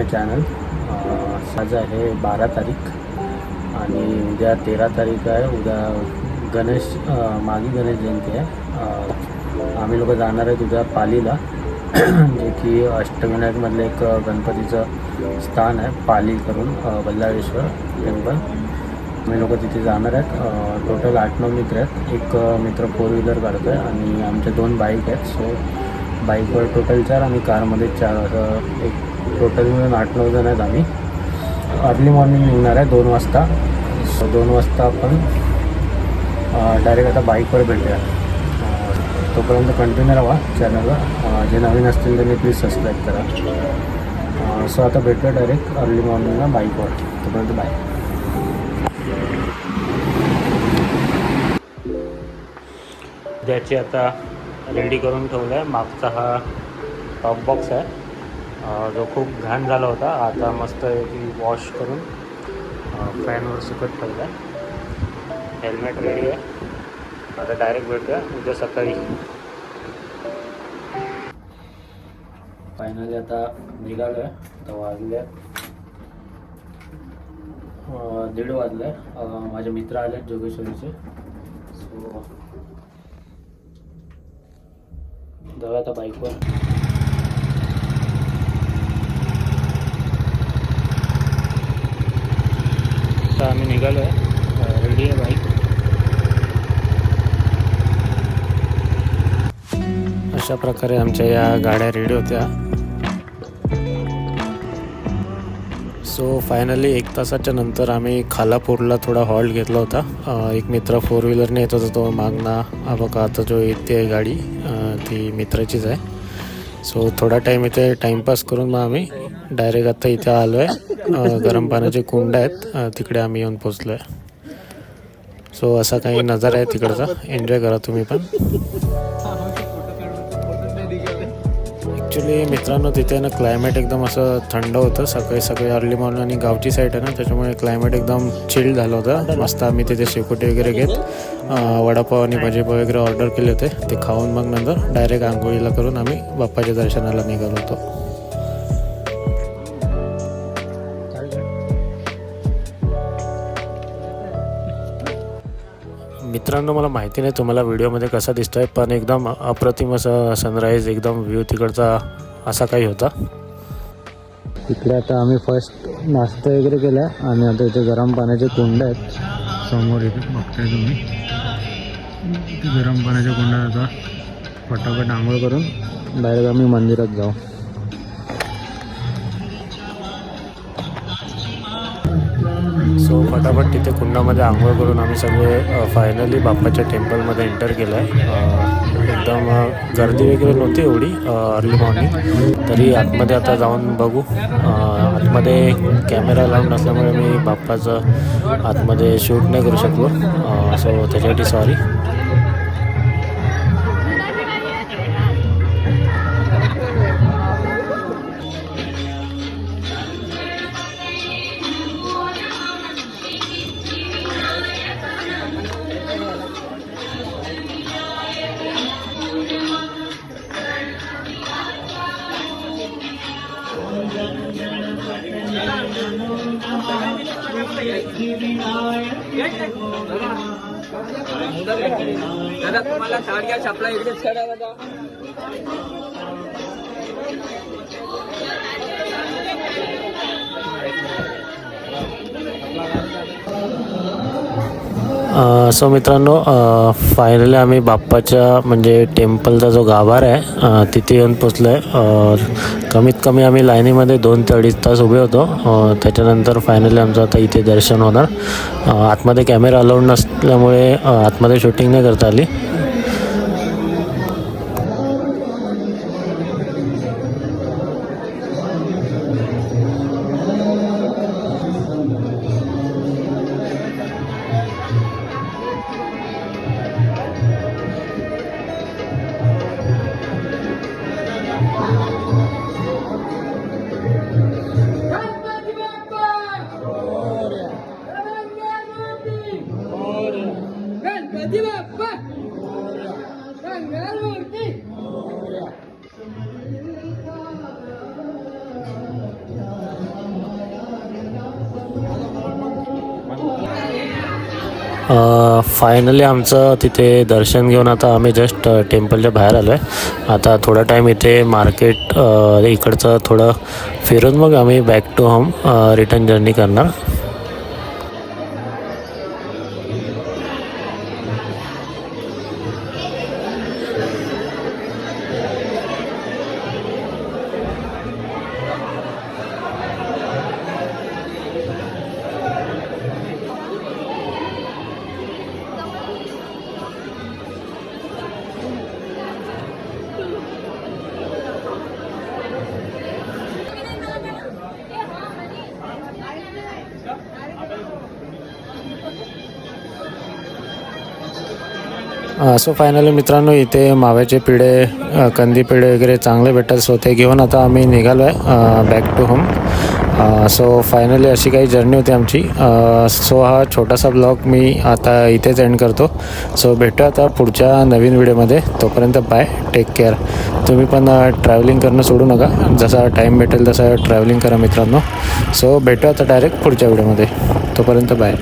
माय channel. आज आहे 12 तारीख आणि उद्या 13 तारीख आहे. उद्या मागी गणेश जयंती आहे. आम्ही लोक जाणार आहेत उद्या पालीला जे की अष्टविनायकमधलं एक गणपतीचं स्थान आहे. पाली करून बल्लाळेश्वर टेम्पल. आम्ही लोक तिथे जाणार आहेत. टोटल 8-9 मित्र आहेत. एक मित्र 4 व्हीलर काढतो आहे आणि आमच्या 2 बाईक आहेत. सो बाईकवर टोटल 4 आणि कारमध्ये 4 असं एक टोटल मिळून 8-9 जण आहेत. आम्ही अर्ली मॉर्निंग निघणार आहे 2 वाजता. सो 2 वाजता आपण डायरेक्ट आता बाईकवर भेटूया. तोपर्यंत कंटिन्यू राहा चॅनलला. जे नवीन असतील त्यांनी प्लीज सबस्क्राईब करा. सो आता भेटूया डायरेक्ट अर्ली मॉर्निंगला बाईकवर. तोपर्यंत बाय. त्याची आता रेडी करून ठेवला आहे. मागचा हा टॉप बॉक्स आहे जो खूप घाण झाला होता. आता मस्त वॉश करून फॅनवर सुकत ठेवला आहे. हेल्मेट रेडी आहे. आता डायरेक्ट भेटूया उद्या सकाळी. फायनली आता निघालो आहे. आता वाजले 1:30 वाजले. माझे मित्र आले जोगेश्वरीचे. सो जाऊया आता बाईकवर. आता आम्ही निघालो आहे. रेडी आहे बाईक. अशा प्रकारे आमच्या या गाड्या रेडी होत्या. सो फायनली 1 तासाच्या नंतर आम्ही खालापूरला थोडा हॉल्ट घेतला होता. एक मित्र 4 व्हीलरने येत होता. तो मागना हा बघा आता जो येते गाडी ती मित्राचीच आहे. सो थोडा टाईम इथे टाईमपास करून मग आम्ही डायरेक्ट आता इथे आलो आहे. गरम पाण्याचे कुंड आहेत तिकडे आम्ही येऊन पोचलो आहे. सो असा काही नजारा आहे तिकडचा. एन्जॉय करा तुम्ही पण. ॲक्च्युली मित्रांनो तिथे ना क्लायमेट एकदम असं थंड होतं. सकाळी अर्ली मॉर्निंग आणि गावची साईड आहे ना त्याच्यामुळे क्लायमेट एकदम चिल्ड झालं होतं. मस्त आम्ही तिथे शेकोटी वगैरे घेत वडापाव आणि भजीपाव वगैरे ऑर्डर केले होते. ते खाऊन मग नंतर डायरेक्ट आंघोळीला करून आम्ही बाप्पाच्या दर्शनाला निघालो होतो. मित्रांनो मला माहिती नाही तुम्हाला व्हिडिओमध्ये कसा दिसतो आहे पण एकदम अप्रतिम असा सनराईज एकदम व्ह्यू तिकडचा असा काही होता. तिकडे आता आम्ही फर्स्ट नाश्ता वगैरे केला आणि आता इथे गरम पाण्याचे कुंड आहेत समोर. इथे बघताय तुम्ही इथे गरम पाण्याच्या कुंडात आता फटाफट आंघोळ करून डायरेक्ट आम्ही मंदिरात जाऊ. सो फटाफट तिथे कुंडामध्ये आंघोळ करून आम्ही सगळे फायनली बाप्पाच्या टेम्पलमध्ये एंटर केलं आहे. एकदम गर्दी वगैरे नव्हती एवढी अर्ली मॉर्निंग. तरी आतमध्ये आता जाऊन बघू. आतमध्ये कॅमेरा लावून नसल्यामुळे मी बाप्पाचं आतमध्ये शूट नाही करू शकलो. सो त्याच्यासाठी सॉरी. दादा तुम्हाला शॉट घ्या छापला इकडेच करा दादा. सो मित्रांनो फायनली आम्ही बाप्पाच्या म्हणजे टेम्पलचा जो गाभारा आहे तिथे येऊन पोचलो आहे. कमीत कमी आम्ही लाईनीमध्ये 2 ते 2.5 तास उभे होतो. त्याच्यानंतर फायनली आमचं आता इथे दर्शन होणार. आतमध्ये कॅमेरा अलाउड नसल्यामुळे आतमध्ये शूटिंग नाही करता आली. फायनली आमचं तिथे दर्शन घेऊन आता आम्ही जस्ट टेम्पलच्या बाहेर आलो आहे. आता थोडा टाईम इथे मार्केट इकडचं थोडं फिरून मग आम्ही back to home return journey करणार. सो फायनली मित्रांनो इथे माव्याचे पेढे कंदी पेढे वगैरे चांगले भेटतात. सो ते घेऊन आता आम्ही निघालो आहे back to home. So finally अशी काही जर्नी होती आमची. सो हा छोटासा ब्लॉग मी आता इथेच एंड करतो. सो भेटू आता पुढच्या नवीन व्हिडिओमध्ये. तोपर्यंत बाय, टेक केअर. तुम्ही पण ट्रॅव्हलिंग करणं सोडू नका. जसा टाईम भेटेल तसा ट्रॅव्हलिंग करा मित्रांनो. सो भेटू आता डायरेक्ट पुढच्या व्हिडिओमध्ये. तोपर्यंत बाय.